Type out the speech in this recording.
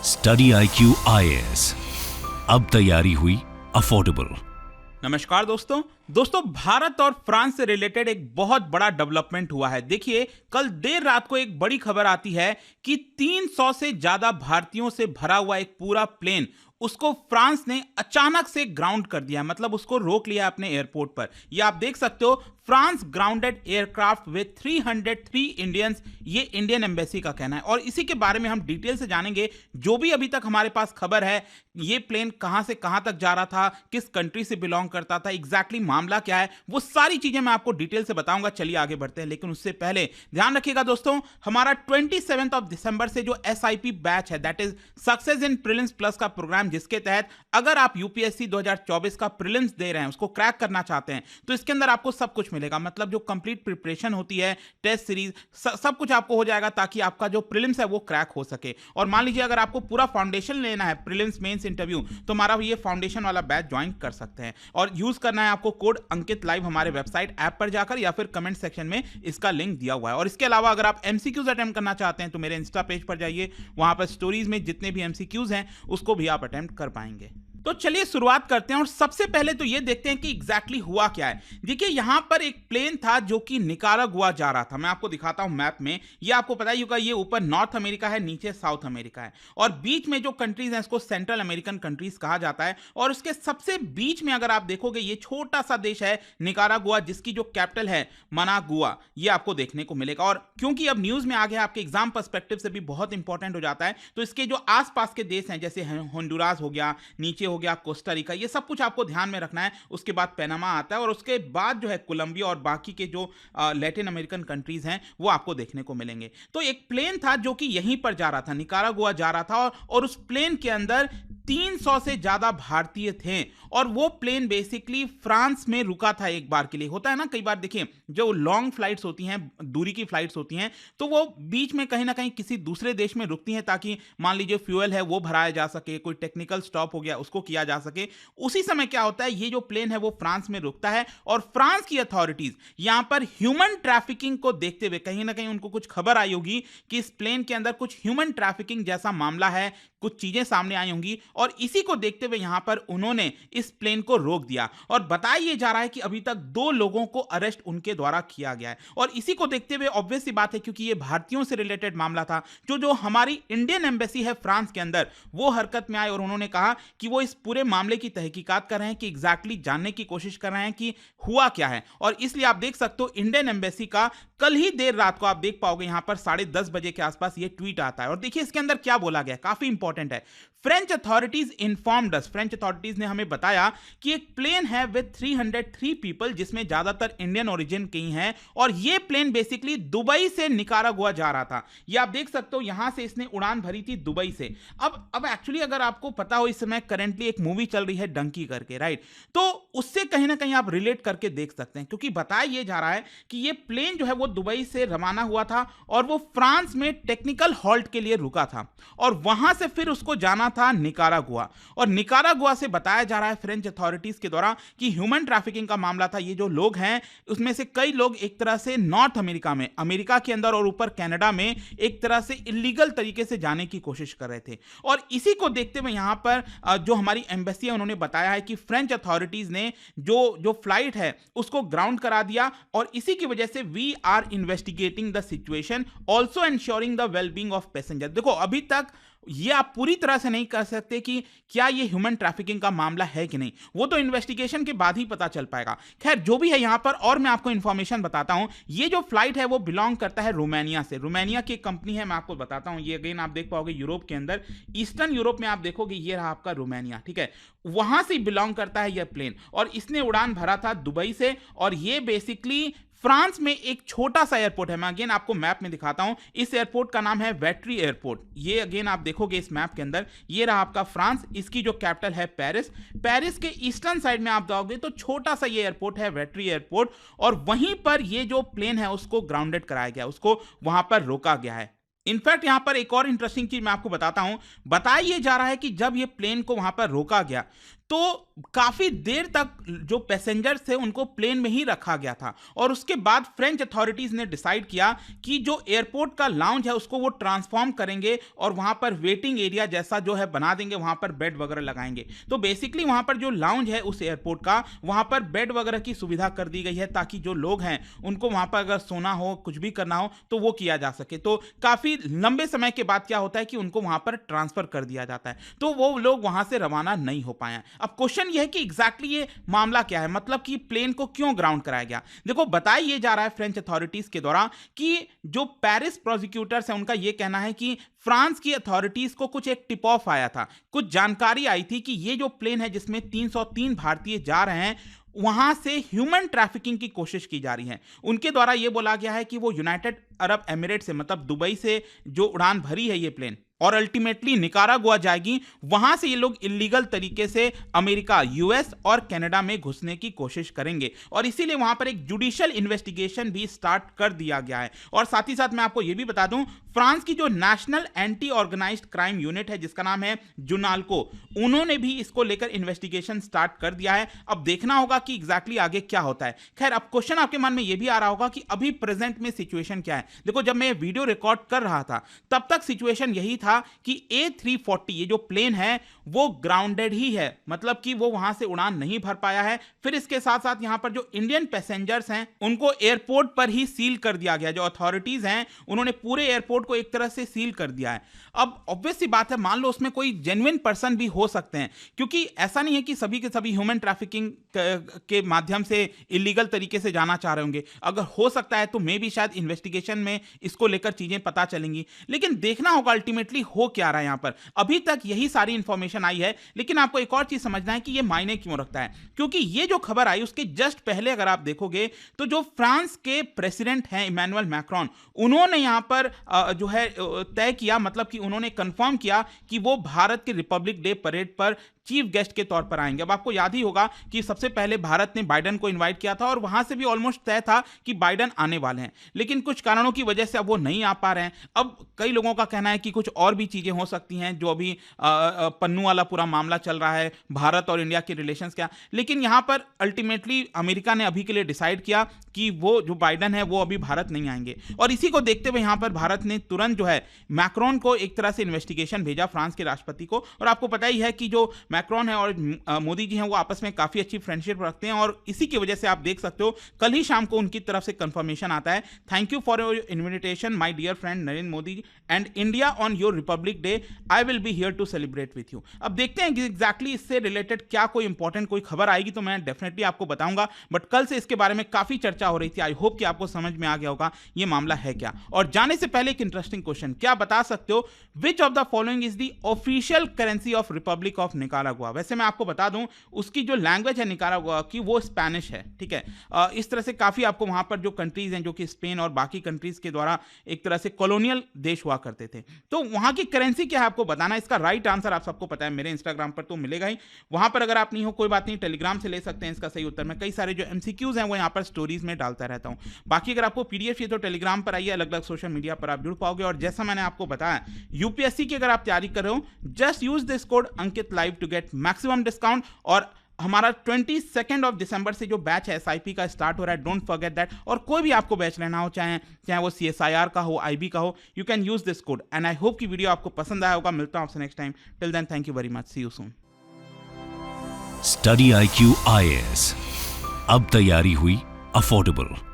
Study IQ IAS, अब तैयारी हुई अफोर्डेबल। नमस्कार दोस्तों, भारत और फ्रांस से रिलेटेड एक बहुत बड़ा डेवलपमेंट हुआ है। देखिए, कल देर रात को एक बड़ी खबर आती है कि 300 से ज्यादा भारतीयों से भरा हुआ एक पूरा प्लेन उसको फ्रांस ने अचानक से ग्राउंड कर दिया, मतलब उसको रोक लिया अपने एयरपोर्ट पर। ये आप देख सकते हो, France grounded aircraft with 303 Indians, ये इंडियन एम्बेसी का कहना है। और इसी के बारे में हम डिटेल से जानेंगे। जो भी अभी तक हमारे पास खबर है, ये प्लेन कहां से कहां तक जा रहा था, किस कंट्री से बिलोंग करता था, एग्जैक्टली मामला क्या है, वो सारी चीजें मैं आपको डिटेल से बताऊंगा। चलिए आगे बढ़ते हैं, लेकिन उससे पहले ध्यान रखिएगा दोस्तों, हमारा 27 दिसंबर से जो SIP बैच है, that is success in prelims plus का प्रोग्राम, जिसके तहत अगर आप UPSC 2024 का प्रीलिम्स दे रहे हैं, उसको क्रैक करना चाहते हैं, तो इसके अंदर आपको सब कुछ मिलेगा। मतलब जो कंप्लीट प्रिपरेशन होती है, टेस्ट सीरीज, सब कुछ आपको हो जाएगा, ताकि आपका जो प्रीलिम्स है वो क्रैक हो सके। और मान लीजिए अगर आपको पूरा फाउंडेशन लेना है, प्रीलिम्स मेंस इंटरव्यू, तो हमारा ये फाउंडेशन वाला बैच ज्वाइन कर सकते हैं। और यूज करना है आपको कोड अंकित लाइव हमारे वेबसाइट ऐप पर जाकर, या फिर कमेंट सेक्शन में इसका लिंक दिया हुआ है। और इसके अलावा अगर आप MCQs अटेम्प्ट करना चाहते हैं, तो मेरे इंस्टा पेज पर जाइए, वहां पर स्टोरीज में जितने भी MCQs हैं उसको भी आप अटेम्प्ट कर पाएंगे। तो चलिए शुरुआत करते हैं, और सबसे पहले तो ये देखते हैं कि एग्जैक्टली हुआ क्या है। देखिए, यहां पर एक प्लेन था जो कि निकारागुआ जा रहा था। मैं आपको दिखाता हूं मैप में। ये आपको पता ही होगा, ये ऊपर नॉर्थ अमेरिका है, नीचे साउथ अमेरिका है, और बीच में जो कंट्रीज हैं इसको सेंट्रल अमेरिकन कंट्रीज कहा जाता है। और उसके सबसे बीच में अगर आप देखोगे, ये छोटा सा देश है निकारागुआ, जिसकी जो कैपिटल है मनागुआ, ये आपको देखने को मिलेगा। और क्योंकि अब न्यूज में आ गया, आपके एग्जाम पर्सपेक्टिव से भी बहुत इंपॉर्टेंट हो जाता है, तो इसके जो आसपास के देश हैं, जैसे होंडुरास हो गया, नीचे हो गया कोस्टा रिका, ये सब कुछ आपको ध्यान में रखना है। उसके बाद पनामा आता है, और उसके बाद जो है कोलंबिया और बाकी के जो लैटिन अमेरिकन कंट्रीज हैं वो आपको देखने को मिलेंगे। तो एक प्लेन था जो कि यहीं पर जा रहा था, निकारागुआ जा रहा था, और उस प्लेन के अंदर 300 से ज्यादा भारतीय थे। और वो प्लेन बेसिकली फ्रांस में रुका था एक बार के लिए। होता है ना, कई बार देखिए, जो लॉन्ग फ्लाइट्स होती हैं, दूरी की फ्लाइट्स होती हैं, तो वो बीच में कहीं ना कहीं किसी दूसरे देश में रुकती हैं, ताकि मान लीजिए फ्यूल है वो भराया जा सके, कोई टेक्निकल स्टॉप हो गया उसको किया जा सके। उसी समय क्या होता है, ये जो प्लेन है वो फ्रांस में रुकता है, और फ्रांस की अथॉरिटीज यहां पर ह्यूमन ट्रैफिकिंग को देखते हुए, कहीं ना कहीं उनको कुछ खबर आई होगी कि इस प्लेन के अंदर कुछ ह्यूमन ट्रैफिकिंग जैसा मामला है, कुछ चीजें सामने आई होंगी, और इसी को देखते हुए यहां पर उन्होंने इस प्लेन को रोक दिया। और बताया यह जा रहा है कि अभी तक 2 लोगों को अरेस्ट उनके द्वारा किया गया है। और इसी को देखते हुए ऑब्वियस सी बात है, क्योंकि यह भारतीयों से रिलेटेड मामला था, जो हमारी इंडियन एम्बेसी है फ्रांस के अंदर, वो हरकत में आए, और उन्होंने कहा कि वो इस पूरे मामले की तहकीकात कर रहे हैं, कि एग्जैक्टली जानने की कोशिश कर रहे हैं कि हुआ क्या है। और इसलिए आप देख सकते हो, इंडियन एम्बेसी का कल ही देर रात को आप देख पाओगे, यहां पर 10:30 बजे के आसपास ये ट्वीट आता है। और देखिए इसके अंदर क्या बोला गया, काफी इंपॉर्टेंट है। फ्रेंच अथॉरिटीज इन्फॉर्म्ड अस, फ्रेंच अथॉरिटीज ने हमें बताया कि एक प्लेन है विद 303 पीपल, जिसमें ज्यादातर इंडियन ओरिजिन के ही हैं, और ये प्लेन बेसिकली दुबई से निकारागुआ जा रहा था। ये आप देख सकते हो, यहां से इसने उड़ान भरी थी दुबई से। अब एक्चुअली अगर आपको पता हो, इस समय करंटली एक मूवी चल रही है डंकी करके, राइट, तो उससे कहीं ना कहीं आप रिलेट करके देख सकते हैं, क्योंकि बताया यह जा रहा है कि ये प्लेन जो है वो दुबई से रवाना हुआ था, और वो फ्रांस में टेक्निकल हॉल्ट के लिए रुका था, और वहां से फिर उसको जाना था निकारागुआ। और निकारागुआ से बताया जा रहा है फ्रेंच अथॉरिटीज के द्वारा कि ह्यूमन ट्रैफिकिंग का मामला था। ये जो लोग हैं, उसमें से कई लोग एक तरह से नॉर्थ अमेरिका में, अमेरिका के अंदर और ऊपर कनाडा में एक तरह से इलीगल तरीके से जाने की कोशिश कर रहे थे। और इसी को देखते हुए यहां पर जो हमारी एम्बेसी है, उन्होंने बताया है कि फ्रेंच अथॉरिटीज ने जो फ्लाइट है उसको ग्राउंड करा दिया, और इसी की वजह से we are investigating the situation, also ensuring the wellbeing of passenger. देखो, अभी तक ये आप पूरी तरह से नहीं कह सकते कि क्या ये ह्यूमन ट्रैफिकिंग का मामला है कि नहीं, वो तो इन्वेस्टिगेशन के बाद ही पता चल पाएगा। खैर, जो भी है यहां पर, और मैं आपको इंफॉर्मेशन बताता हूं। ये जो फ्लाइट है वो बिलोंग करता है रोमानिया से। रोमानिया की एक कंपनी है, मैं आपको बताता हूं। ये अगेन आप देख पाओगे यूरोप के अंदर, ईस्टर्न यूरोप में आप देखोगे, ये रहा आपका रोमानिया, ठीक है, वहां से बिलोंग करता है यह प्लेन। और इसने उड़ान भरा था दुबई से, और ये बेसिकली फ्रांस में एक छोटा सा एयरपोर्ट है। मैं अगेन आपको मैप में दिखाता हूं। इस एयरपोर्ट का नाम है वेट्री एयरपोर्ट। ये अगेन आप देखोगे इस मैप के अंदर, ये रहा आपका फ्रांस, इसकी जो कैपिटल है पेरिस। पेरिस के ईस्टर्न साइड में आप जाओगे तो छोटा सा ये एयरपोर्ट है, वेट्री एयरपोर्ट, और वहीं पर ये जो प्लेन है उसको ग्राउंडेड कराया गया, उसको वहां पर रोका गया है। इनफैक्ट यहां पर एक और इंटरेस्टिंग चीज मैं आपको बताता हूं। बताया यह जा रहा है कि जब यह प्लेन को वहां पर रोका गया, तो काफी देर तक जो पैसेंजर्स थे उनको प्लेन में ही रखा गया था और उसके बाद फ्रेंच अथॉरिटीज ने डिसाइड किया कि जो एयरपोर्ट का लाउंज है उसको वो ट्रांसफॉर्म करेंगे और वहां पर वेटिंग एरिया जैसा जो है बना देंगे, वहां पर बेड वगैरह लगाएंगे। तो बेसिकली वहां पर जो लाउंज है उस एयरपोर्ट का, वहां पर बेड वगैरह की सुविधा कर दी गई है ताकि जो लोग हैं उनको वहां पर अगर सोना हो, कुछ भी करना हो तो वो किया जा सके। तो काफी लंबे समय के बाद क्या होता है कि उनको वहां पर ट्रांसफर कर दिया जाता है, तो वो लोग वहां से रवाना नहीं हो पाए। अब क्वेश्चन ये है कि एग्जैक्टली ये मामला क्या है, मतलब कि प्लेन को क्यों ग्राउंड कराया गया। देखो बताया ये जा रहा है फ्रेंच अथॉरिटीज के द्वारा कि जो पेरिस प्रोसिक्यूटर्स हैं उनका ये कहना है कि फ्रांस की अथॉरिटीज को कुछ एक टिप ऑफ आया था, कुछ जानकारी आई थी कि ये जो प्लेन है जिसमें 303 भारतीय जा रहे हैं वहां से ह्यूमन ट्रैफिकिंग की कोशिश की जा रही है। उनके द्वारा यह बोला गया है कि वो यूनाइटेड अरब एमिरेट से, मतलब दुबई से जो उड़ान भरी है ये प्लेन और अल्टीमेटली निकारागुआ जाएगी, वहां से ये लोग इलीगल तरीके से अमेरिका, यूएस और कनाडा में घुसने की कोशिश करेंगे और इसीलिए वहां पर एक जुडिशियल इन्वेस्टिगेशन भी स्टार्ट कर दिया गया है। और साथ ही साथ मैं आपको यह भी बता दूं, फ्रांस की जो national anti organised crime unit है जिसका नाम है जुनाल्को, उन्होंने भी इसको लेकर इन्वेस्टिगेशन स्टार्ट कर दिया है। अब देखना होगा कि एग्जैक्टली आगे क्या होता है। खैर, अब क्वेश्चन आपके मन में यह भी आ रहा होगा कि अभी प्रेजेंट में सिचुएशन क्या है। देखो, जब मैं वीडियो रिकॉर्ड कर रहा था तब तक सिचुएशन यही था कि A340 ये जो प्लेन है वो ग्राउंडेड ही है, मतलब कि वो वहां से उड़ान नहीं भर पाया है। फिर इसके साथ साथ यहां पर जो इंडियन पैसेंजर्स हैं उनको एयरपोर्ट पर ही सील कर दिया गया। जो अथॉरिटीज हैं उन्होंने पूरे एयरपोर्ट को एक तरह से सील कर दिया है। अब ऑब्वियस सी बात है, मान लो उसमें कोई जेन्युइन पर्सन भी हो सकते हैं, क्योंकि ऐसा नहीं है कि सभी के सभी ह्यूमन ट्रैफिकिंग के माध्यम से इलीगल तरीके से जाना चाह रहे होंगे। अगर हो सकता है तो मे भी शायद इन्वेस्टिगेशन में इसको लेकर चीजें पता चलेंगी, लेकिन देखना होगा अल्टीमेटली हो क्या रहा है। यहां पर अभी तक यही सारी इंफॉर्मेशन आई है, लेकिन आपको एक और चीज समझना है कि यह मायने क्यों रखता है, क्योंकि ये जो खबर आई उसके जस्ट पहले अगर आप देखोगे तो जो फ्रांस के प्रेसिडेंट हैं इमैनुअल मैक्रोन, उन्होंने यहां पर जो है तय किया, मतलब कि उन्होंने कंफर्म किया कि वो भारत के रिपब्लिक डे परेड पर चीफ गेस्ट के तौर पर आएंगे। अब आपको याद ही होगा कि सबसे पहले भारत ने बाइडन को इनवाइट किया था और वहां से भी ऑलमोस्ट तय था कि बाइडन आने वाले हैं, लेकिन कुछ कारणों की वजह से अब वो नहीं आ पा रहे हैं। अब कई लोगों का कहना है कि कुछ और भी चीजें हो सकती हैं, जो अभी पन्नू वाला पूरा मामला चल रहा है, भारत और इंडिया के रिलेशंस क्या, लेकिन यहां पर अल्टीमेटली अमेरिका ने अभी के लिए डिसाइड किया कि वो जो बाइडन है वो अभी भारत नहीं आएंगे। और इसी को देखते हुए यहां पर भारत ने तुरंत जो है मैक्रोन को एक तरह से इन्वेस्टिगेशन भेजा, फ्रांस के राष्ट्रपति को। और आपको पता ही है कि जो मैक्रोन है और मोदी जी हैं वो आपस में काफी अच्छी फ्रेंडशिप रखते हैं और इसी की वजह से आप देख सकते हो कल ही शाम को उनकी तरफ से कंफर्मेशन आता है, thank you for your invitation my dear friend Narendra Modi and India on your Republic Day, I will be here to celebrate with you. अब देखते हैं कि एग्जैक्टली इससे रिलेटेड क्या कोई इंपॉर्टेंट कोई खबर आएगी तो मैं डेफिनेटली आपको बताऊंगा, बट कल से इसके बारे में काफी चर्चा हो रही थी। आई होप कि आपको समझ में आ गया होगा ये मामला है क्या। और जाने से पहले एक इंटरेस्टिंग क्वेश्चन, क्या बता सकते हो which of the following is the official currency of Republic of Nicaragua. वैसे मैं आपको बता दूं उसकी जो लैंग्वेज है निकारागुआ की वो स्पेनिश है, ठीक है। इस तरह से काफी आपको वहां पर जो कंट्रीज हैं जो कि स्पेन और बाकी कंट्रीज के द्वारा एक तरह से कॉलोनियल देश हुआ करते थे, तो वहां की करेंसी क्या है आपको बताना। इसका राइट आंसर आप सबको पता है, मेरे इंस्टाग्राम पर तो मिलेगा ही, वहां पर अगर आप नहीं हो कोई बात नहीं, टेलीग्राम से ले सकते हैं इसका सही उत्तर। मैं कई सारे जो एमसीक्यूज हैं वो यहाँ पर स्टोरीज में डालता रहता हूं। बाकी अगर आपको पीडीएफ चाहिए तो टेलीग्राम पर आइए, अलग अलग सोशल मीडिया पर आप जुड़ पाओगे। और जैसा मैंने आपको बताया यूपीएससी की अगर आप तैयारी कर रहे हो, just use this code Ankit live to get maximum discount. और हमारा 22 दिसंबर से जो बैच है एसआईपी का स्टार्ट हो रहा है, डोंट फॉरगेट दैट। और कोई भी आपको बैच लेना हो, चाहे वो सीएसआईआर का हो, आईबी का हो, you can use this code. And I hope कि वीडियो आपको पसंद आया होगा। मिलता हूं आपसे next time, till then thank you very much, see you soon. Study IQ IAS, अब तैयारी हुई अफोर्डेबल।